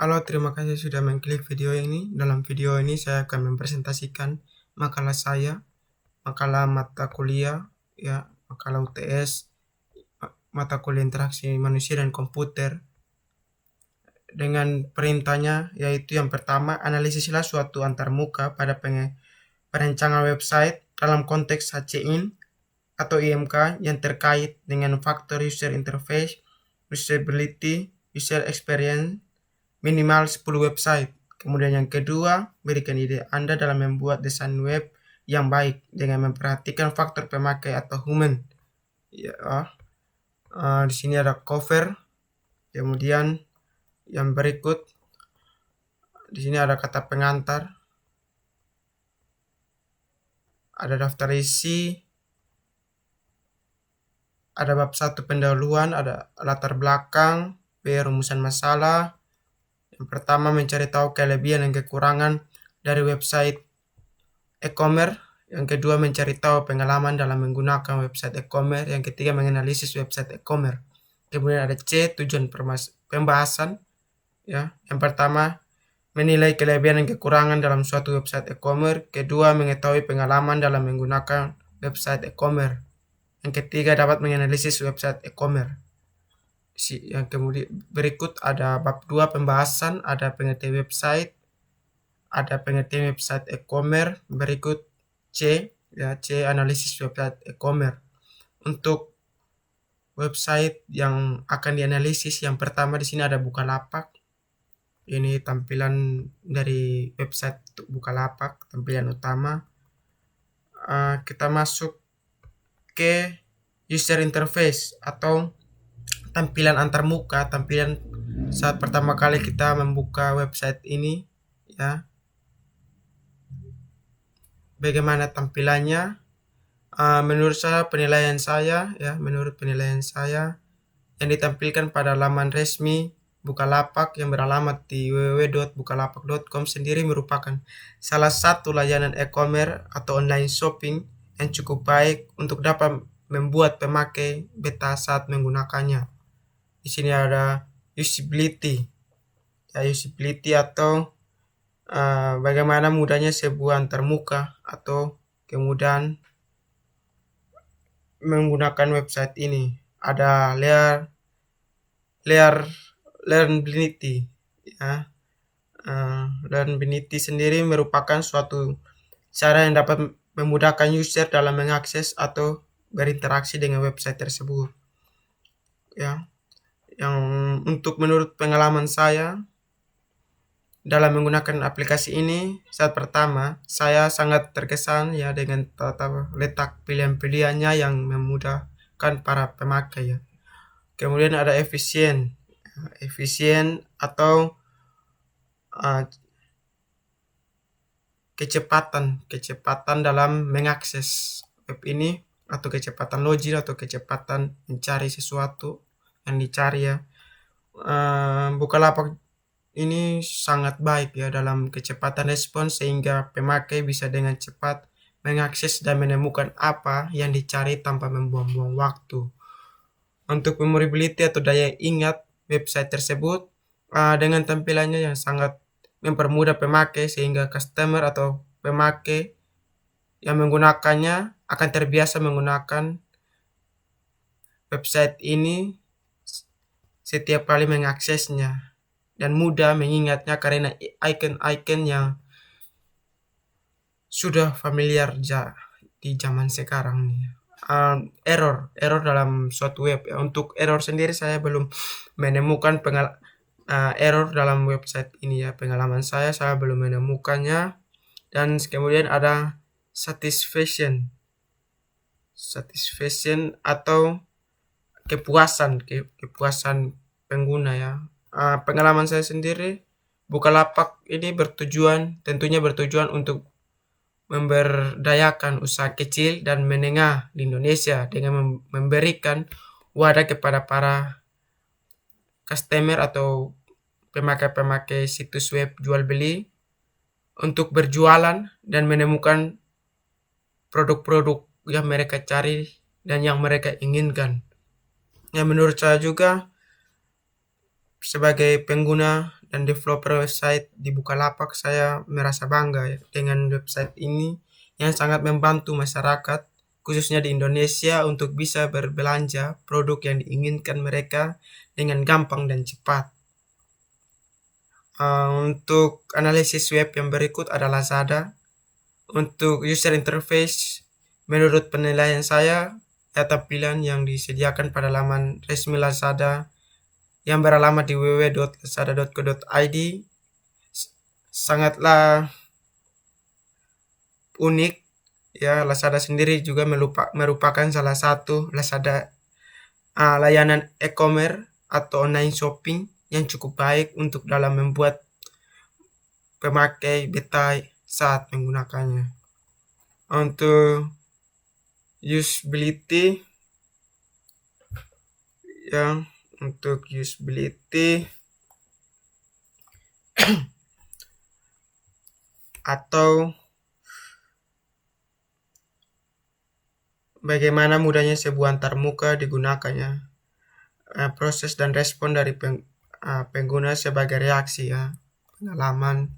Halo, terima kasih sudah mengklik video ini. Dalam video ini saya akan mempresentasikan makalah saya, makalah mata kuliah, ya, makalah UTS, mata kuliah interaksi manusia dan komputer. Dengan perintahnya, yaitu yang pertama, analisislah suatu antarmuka pada perancangan website dalam konteks HCIN atau IMK yang terkait dengan faktor user interface, usability, user experience, minimal 10 website. Kemudian yang kedua, berikan ide Anda dalam membuat desain web yang baik dengan memperhatikan faktor pemakai atau human. Ya, di sini ada cover. Kemudian yang berikut, di sini ada kata pengantar, ada daftar isi, ada bab 1 pendahuluan, ada latar belakang, rumusan masalah. Yang pertama, mencari tahu kelebihan dan kekurangan dari website e-commerce. Yang kedua, mencari tahu pengalaman dalam menggunakan website e-commerce. Yang ketiga, menganalisis website e-commerce. Kemudian ada C, tujuan pembahasan. Ya, yang pertama, menilai kelebihan dan kekurangan dalam suatu website e-commerce. Kedua, mengetahui pengalaman dalam menggunakan website e-commerce. Yang ketiga, dapat menganalisis website e-commerce. Yang kemudian berikut ada bab 2 pembahasan, ada pengertian website, ada pengertian website e-commerce. Berikut C, ya, C analisis website e-commerce. Untuk website yang akan dianalisis, yang pertama di sini ada Bukalapak. Ini tampilan dari website Bukalapak, tampilan utama. Kita masuk ke user interface atau tampilan antarmuka, tampilan saat pertama kali kita membuka website ini, ya. Bagaimana tampilannya? Menurut penilaian saya yang ditampilkan pada laman resmi Bukalapak yang beralamat di www.bukalapak.com sendiri merupakan salah satu layanan e-commerce atau online shopping yang cukup baik untuk dapat membuat pemakai betah saat menggunakannya. Di sini ada usability, ya, usability atau bagaimana mudahnya sebuah antarmuka atau kemudahan menggunakan website ini. Ada learnability, ya. Learnability sendiri merupakan suatu cara yang dapat memudahkan user dalam mengakses atau berinteraksi dengan website tersebut, ya. Yang menurut pengalaman saya dalam menggunakan aplikasi ini, saat pertama saya sangat terkesan, ya, dengan tata letak pilihan-pilihannya yang memudahkan para pemakai, ya. Kemudian ada efisien atau kecepatan dalam mengakses web ini, atau kecepatan login atau kecepatan mencari sesuatu yang dicari, ya. Bukalapak ini sangat baik, ya, dalam kecepatan respons sehingga pemakai bisa dengan cepat mengakses dan menemukan apa yang dicari tanpa membuang-buang waktu. Untuk memorability atau daya ingat website tersebut, dengan tampilannya yang sangat mempermudah pemakai sehingga customer atau pemakai yang menggunakannya akan terbiasa menggunakan website ini setiap kali mengaksesnya dan mudah mengingatnya karena icon-icon yang sudah familiar di zaman sekarang nih. Error dalam suatu web, ya. Untuk error sendiri saya belum menemukan error dalam website ini, ya. Pengalaman saya belum menemukannya. Dan kemudian ada satisfaction atau kepuasan pengguna, ya. Pengalaman saya sendiri, Bukalapak ini tentunya bertujuan untuk memberdayakan usaha kecil dan menengah di Indonesia dengan memberikan wadah kepada para customer atau pemakai-pemakai situs web jual beli untuk berjualan dan menemukan produk-produk yang mereka cari dan yang mereka inginkan. Yang menurut saya juga sebagai pengguna dan developer website di Bukalapak, saya merasa bangga ya, dengan website ini yang sangat membantu masyarakat, khususnya di Indonesia, untuk bisa berbelanja produk yang diinginkan mereka dengan gampang dan cepat. Untuk analisis web yang berikut ada Lazada. Untuk user interface, menurut penilaian saya, tampilan yang disediakan pada laman resmi Lazada yang beralamat di www.lazada.co.id sangatlah unik ya. Lazada sendiri juga merupakan salah satu layanan e-commerce atau online shopping yang cukup baik untuk dalam membuat pemakai betah saat menggunakannya. Untuk usability atau bagaimana mudahnya sebuah antarmuka digunakannya, proses dan respon dari pengguna sebagai reaksi ya, pengalaman.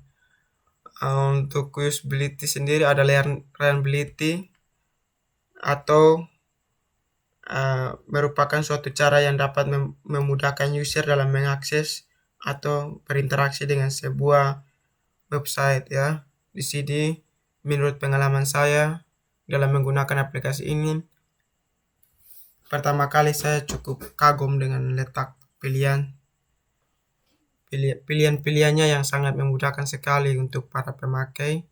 Untuk usability sendiri ada learnability atau merupakan suatu cara yang dapat memudahkan user dalam mengakses atau berinteraksi dengan sebuah website ya. Di sini menurut pengalaman saya dalam menggunakan aplikasi ini, pertama kali saya cukup kagum dengan letak pilihan-pilihannya yang sangat memudahkan sekali untuk para pemakai.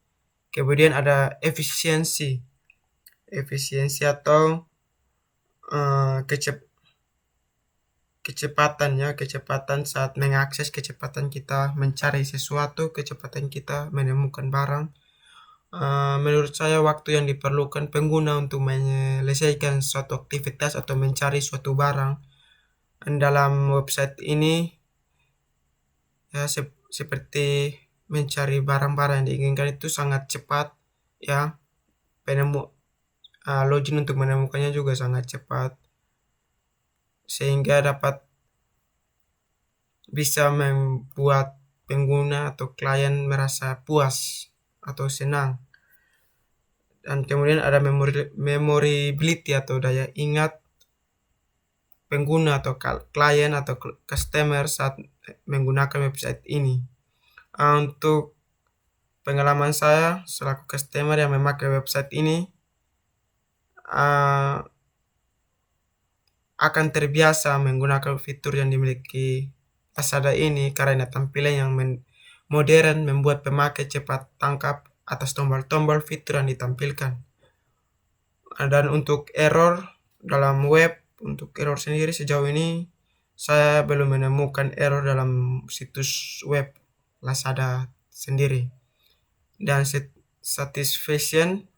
Kemudian ada efisiensi atau kecepatan saat mengakses, kecepatan kita mencari sesuatu, kecepatan kita menemukan barang. Menurut saya waktu yang diperlukan pengguna untuk menyelesaikan suatu aktivitas atau mencari suatu barang dalam website ini ya, seperti mencari barang-barang yang diinginkan itu sangat cepat ya. Login untuk menemukannya juga sangat cepat, sehingga dapat bisa membuat pengguna atau klien merasa puas atau senang. Dan kemudian ada memorability atau daya ingat pengguna atau klien atau customer saat menggunakan website ini. Untuk pengalaman saya selaku customer yang memakai website ini, akan terbiasa menggunakan fitur yang dimiliki Lazada ini karena tampilan yang modern membuat pemakai cepat tangkap atas tombol-tombol fitur yang ditampilkan. Dan untuk error dalam web, untuk error sendiri sejauh ini saya belum menemukan error dalam situs web Lazada sendiri. Dan satisfaction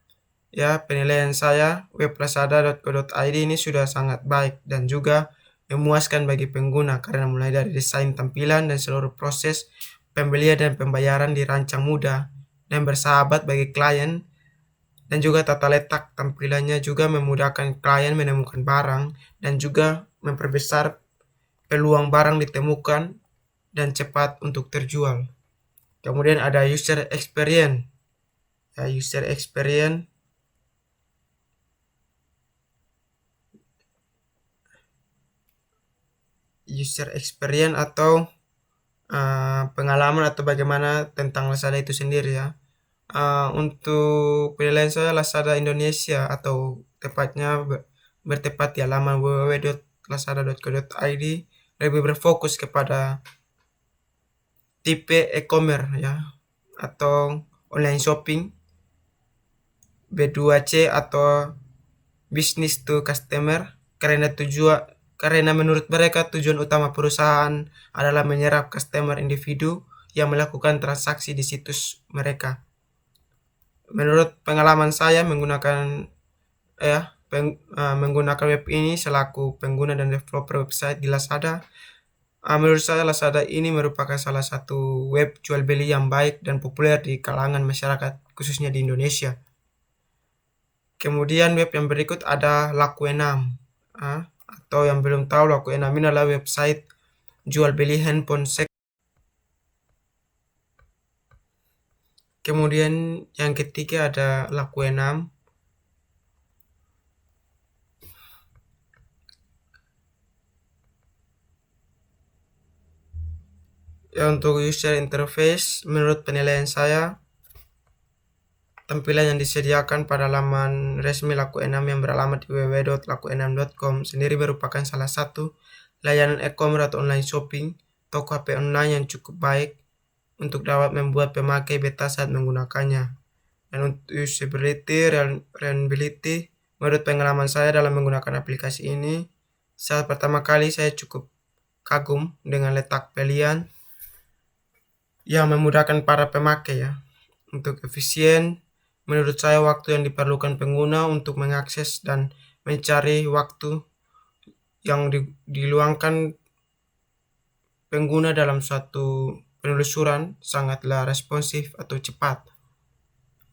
ya, penilaian saya, web lazada.co.id ini sudah sangat baik dan juga memuaskan bagi pengguna karena mulai dari desain tampilan dan seluruh proses pembelian dan pembayaran dirancang mudah dan bersahabat bagi klien, dan juga tata letak tampilannya juga memudahkan klien menemukan barang dan juga memperbesar peluang barang ditemukan dan cepat untuk terjual. Kemudian ada user experience ya, user experience atau pengalaman atau bagaimana tentang Lazada itu sendiri ya. Untuk penilaian saya, Lazada Indonesia atau tepatnya bertepat di halaman www.lazada.co.id lebih berfokus kepada tipe e-commerce ya atau online shopping, B2C atau business to customer, karena menurut mereka tujuan utama perusahaan adalah menyerap customer individu yang melakukan transaksi di situs mereka. Menurut pengalaman saya menggunakan web ini selaku pengguna dan developer website di Lazada, menurut saya Lazada ini merupakan salah satu web jual beli yang baik dan populer di kalangan masyarakat khususnya di Indonesia. Kemudian web yang berikut ada Laku6. Atau yang belum tahu, Laku6 ini adalah website jual beli handphone Kemudian yang ketiga ada Laku6. Ya, untuk user interface, menurut penilaian saya, tampilan yang disediakan pada laman resmi Laku6 yang beralamat di www.laku6.com sendiri merupakan salah satu layanan e-commerce atau online shopping toko HP online yang cukup baik untuk dapat membuat pemakai betah saat menggunakannya. Dan untuk usability, reliability, menurut pengalaman saya dalam menggunakan aplikasi ini, saat pertama kali saya cukup kagum dengan letak pilihan yang memudahkan para pemakai ya. Untuk efisien, menurut saya waktu yang diperlukan pengguna untuk mengakses dan mencari waktu yang diluangkan pengguna dalam suatu penelusuran sangatlah responsif atau cepat.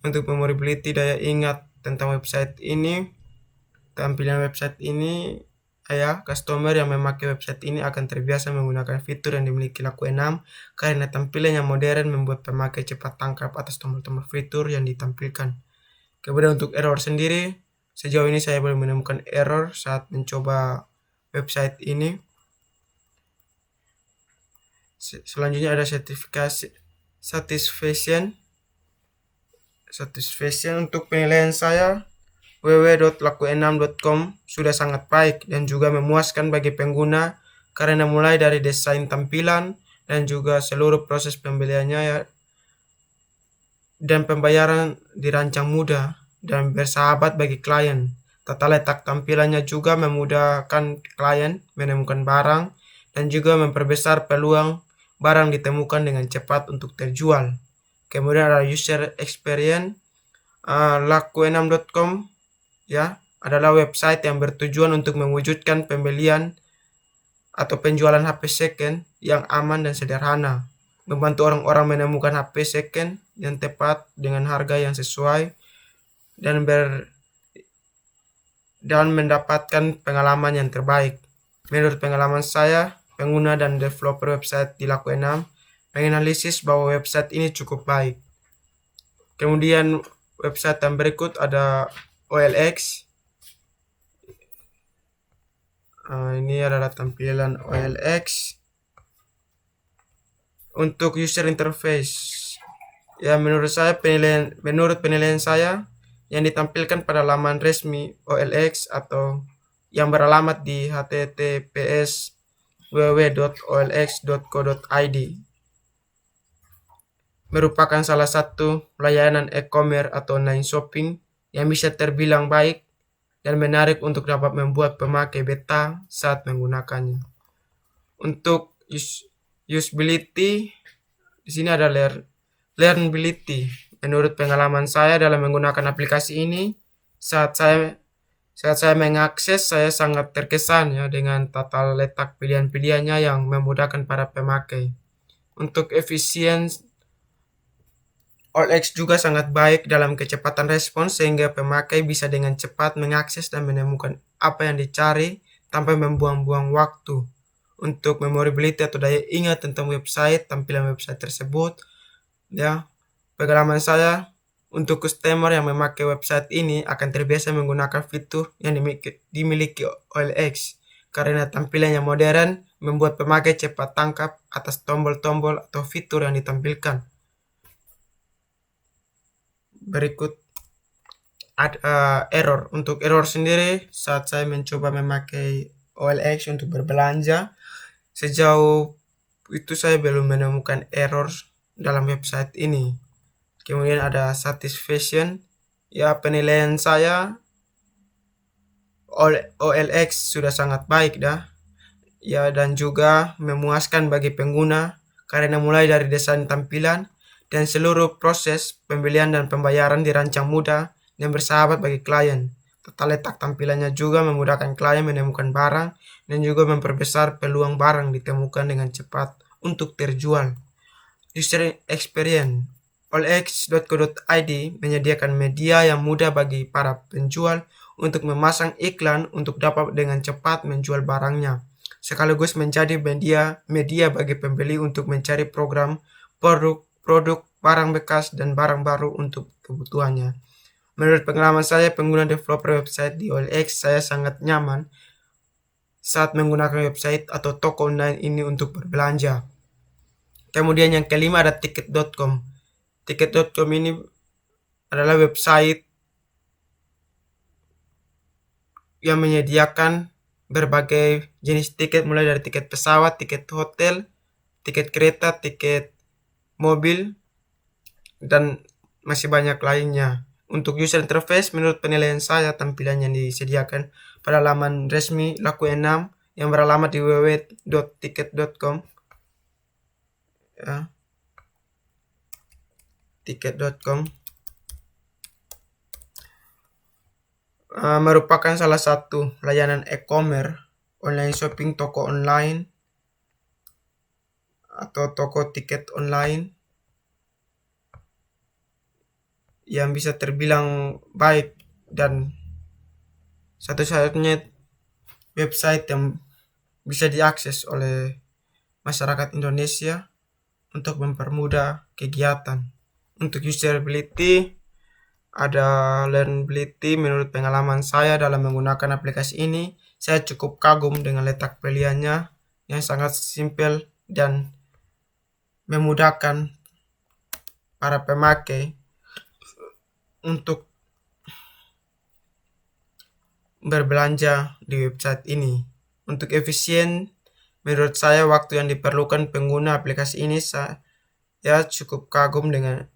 Untuk memorability, daya ingat tentang website ini, tampilan website ini, customer yang memakai website ini akan terbiasa menggunakan fitur yang dimiliki Laku6 karena tampilan yang modern membuat pemakai cepat tangkap atas tombol-tombol fitur yang ditampilkan. Kemudian untuk error sendiri, sejauh ini saya belum menemukan error saat mencoba website ini. Selanjutnya ada satisfaction. Untuk penilaian saya, www.laku6.com sudah sangat baik dan juga memuaskan bagi pengguna karena mulai dari desain tampilan dan juga seluruh proses pembeliannya ya, dan pembayaran dirancang mudah dan bersahabat bagi klien. Tata letak tampilannya juga memudahkan klien menemukan barang dan juga memperbesar peluang barang ditemukan dengan cepat untuk terjual. Kemudian ada user experience. Laku6.com ya adalah website yang bertujuan untuk mewujudkan pembelian atau penjualan HP second yang aman dan sederhana, membantu orang-orang menemukan HP second yang tepat dengan harga yang sesuai dan mendapatkan pengalaman yang terbaik. Menurut pengalaman saya, pengguna dan developer website di Laku6 menganalisis bahwa website ini cukup baik. Kemudian website yang berikut ada OLX. Ini adalah tampilan OLX. Untuk user interface, ya menurut penilaian saya yang ditampilkan pada laman resmi OLX atau yang beralamat di https www.olx.co.id merupakan salah satu layanan e-commerce atau online shopping yang bisa terbilang baik dan menarik untuk dapat membuat pemakai betah saat menggunakannya. Untuk usability, di sini ada learnability. Menurut pengalaman saya dalam menggunakan aplikasi ini, saat saya mengakses, saya sangat terkesan ya dengan tata letak pilihan-pilihannya yang memudahkan para pemakai. Untuk efisiensi, OLX juga sangat baik dalam kecepatan respons sehingga pemakai bisa dengan cepat mengakses dan menemukan apa yang dicari tanpa membuang-buang waktu. Untuk memorability atau daya ingat tentang website, tampilan website tersebut, ya pengalaman saya untuk customer yang memakai website ini akan terbiasa menggunakan fitur yang dimiliki OLX karena tampilan yang modern membuat pemakai cepat tangkap atas tombol-tombol atau fitur yang ditampilkan. Berikut error. Untuk error sendiri, saat saya mencoba memakai OLX untuk berbelanja, sejauh itu saya belum menemukan error dalam website ini. Kemudian ada satisfaction. Ya, penilaian saya OLX sudah sangat baik dah. Ya, dan juga memuaskan bagi pengguna karena mulai dari desain tampilan dan seluruh proses pembelian dan pembayaran dirancang mudah dan bersahabat bagi klien. Tata letak tampilannya juga memudahkan klien menemukan barang dan juga memperbesar peluang barang ditemukan dengan cepat untuk terjual. User experience. olx.co.id menyediakan media yang mudah bagi para penjual untuk memasang iklan untuk dapat dengan cepat menjual barangnya, sekaligus menjadi media bagi pembeli untuk mencari produk barang bekas dan barang baru untuk kebutuhannya. Menurut pengalaman saya pengguna developer website di OLX, saya sangat nyaman saat menggunakan website atau toko online ini untuk berbelanja. Kemudian yang kelima ada tiket.com. Tiket.com ini adalah website yang menyediakan berbagai jenis tiket mulai dari tiket pesawat, tiket hotel, tiket kereta, tiket mobil, dan masih banyak lainnya. Untuk user interface, menurut penilaian saya, tampilan yang disediakan pada laman resmi Laku 6 yang beralamat di www.tiket.com, ya, tiket.com merupakan salah satu layanan e-commerce, online shopping, toko online, atau toko tiket online yang bisa terbilang baik dan satu-satunya website yang bisa diakses oleh masyarakat Indonesia untuk mempermudah kegiatan. Untuk usability, ada learnability. Menurut pengalaman saya dalam menggunakan aplikasi ini, saya cukup kagum dengan letak pilihannya yang sangat simpel dan memudahkan para pemakai untuk berbelanja di website ini. Untuk efisien, menurut saya waktu yang diperlukan pengguna aplikasi ini saya cukup kagum dengan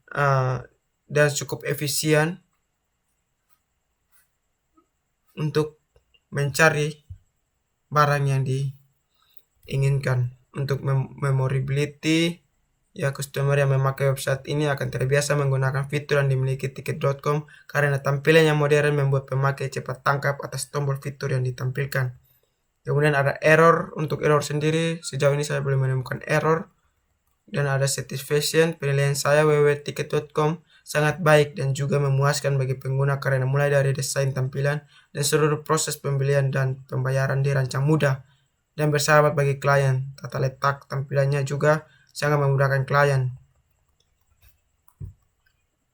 dan cukup efisien untuk mencari barang yang diinginkan. Untuk memorability, ya customer yang memakai website ini akan terbiasa menggunakan fitur yang dimiliki tiket.com karena tampilan yang modern membuat pemakai cepat tangkap atas tombol fitur yang ditampilkan. Kemudian ada error. Untuk error sendiri, sejauh ini saya belum menemukan error. Dan ada satisfaction. Penilaian saya www.tiket.com sangat baik dan juga memuaskan bagi pengguna karena mulai dari desain tampilan dan seluruh proses pembelian dan pembayaran dirancang mudah dan bersahabat bagi klien. Tata letak tampilannya juga sangat memudahkan klien.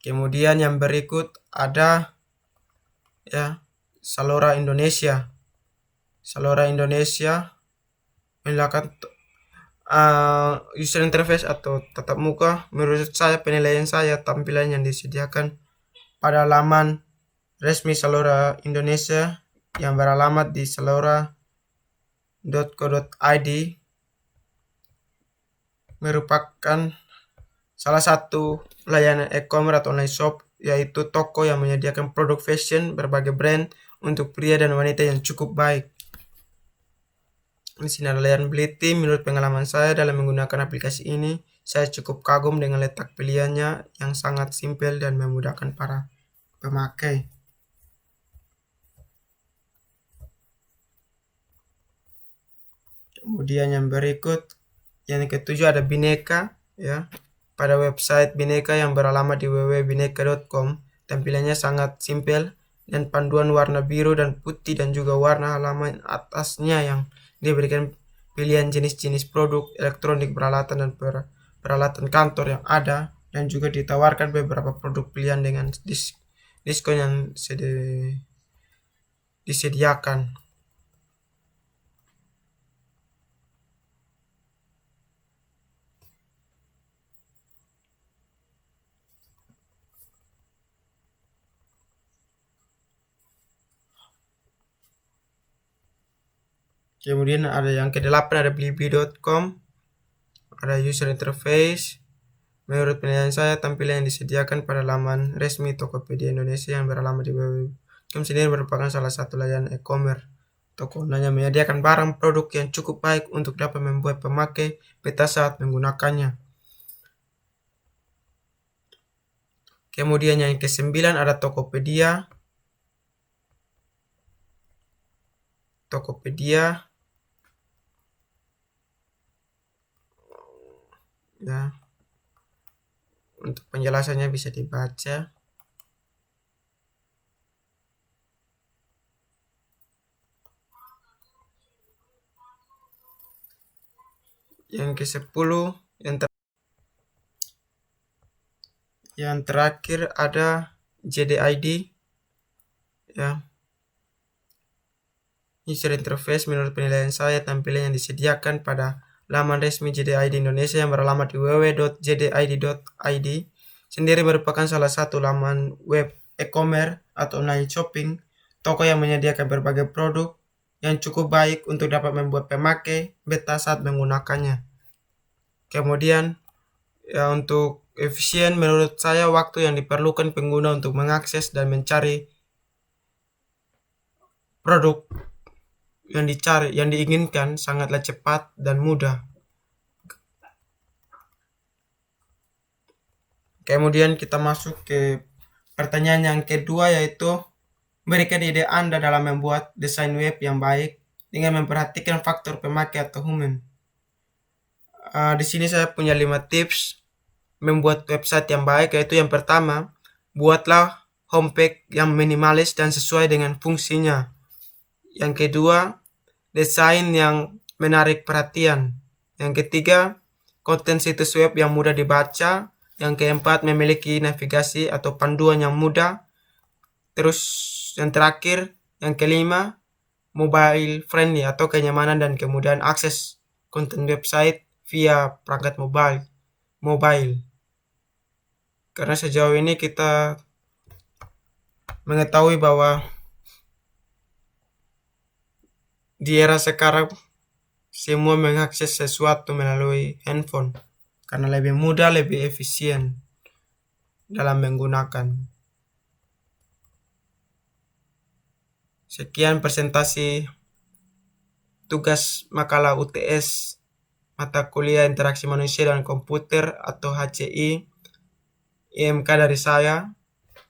Kemudian yang berikut ada Zalora Indonesia. Zalora Indonesia melakukan user interface atau tatap muka. Menurut saya, penilaian saya, tampilan yang disediakan pada laman resmi Zalora Indonesia yang beralamat di zalora.co.id merupakan salah satu layanan e-commerce atau online shop, yaitu toko yang menyediakan produk fashion berbagai brand untuk pria dan wanita yang cukup baik. Di sini ada learnability. Menurut pengalaman saya dalam menggunakan aplikasi ini, saya cukup kagum dengan letak pilihannya yang sangat simpel dan memudahkan para pemakai. Kemudian yang berikut, yang ketujuh ada Bineka, ya. Pada website Bineka yang beralamat di www.bineka.com, tampilannya sangat simpel dan panduan warna biru dan putih dan juga warna halaman atasnya yang diberikan pilihan jenis-jenis produk elektronik, peralatan dan peralatan kantor yang ada, dan juga ditawarkan beberapa produk pilihan dengan diskon yang disediakan. Kemudian ada yang ke-8 ada blibli.com, ada user interface. Menurut penilaian saya, tampilan yang disediakan pada laman resmi Tokopedia Indonesia yang beralamat di www.com sendiri merupakan salah satu layanan e-commerce toko online yang menyediakan barang produk yang cukup baik untuk dapat membuat pemakai betah saat menggunakannya. Kemudian yang ke-9 ada Tokopedia. Tokopedia, ya, untuk penjelasannya bisa dibaca. Yang ke-10 yang Yang terakhir ada JDID ya. User interface menurut penilaian saya tampilan yang disediakan pada laman resmi JDID Indonesia yang beralamat di www.jdid.id sendiri merupakan salah satu laman web e-commerce atau online shopping toko yang menyediakan berbagai produk yang cukup baik untuk dapat membuat pemakai betah saat menggunakannya. Kemudian ya, untuk efisien menurut saya waktu yang diperlukan pengguna untuk mengakses dan mencari produk yang diinginkan sangatlah cepat dan mudah. Kemudian kita masuk ke pertanyaan yang kedua, yaitu berikan ide Anda dalam membuat desain web yang baik dengan memperhatikan faktor pemakai atau human. Di sini saya punya 5 tips membuat website yang baik, yaitu yang pertama, buatlah homepage yang minimalis dan sesuai dengan fungsinya. Yang kedua, desain yang menarik perhatian. Yang ketiga, konten situs web yang mudah dibaca. Yang keempat, memiliki navigasi atau panduan yang mudah. Terus yang terakhir, yang kelima, mobile friendly atau kenyamanan dan kemudahan akses konten website via perangkat mobile. Karena sejauh ini kita mengetahui bahwa di era sekarang semua mengakses sesuatu melalui handphone karena lebih mudah, lebih efisien dalam menggunakan. Sekian presentasi tugas makalah UTS mata kuliah interaksi manusia dan komputer atau HCI IMK dari saya.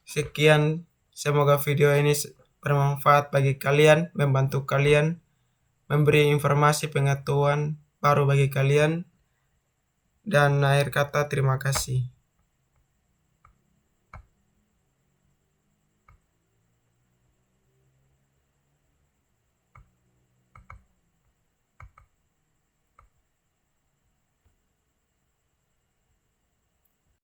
Sekian, semoga video ini bermanfaat bagi kalian, membantu kalian, memberi informasi pengetahuan baru bagi kalian. Dan akhir kata, terima kasih.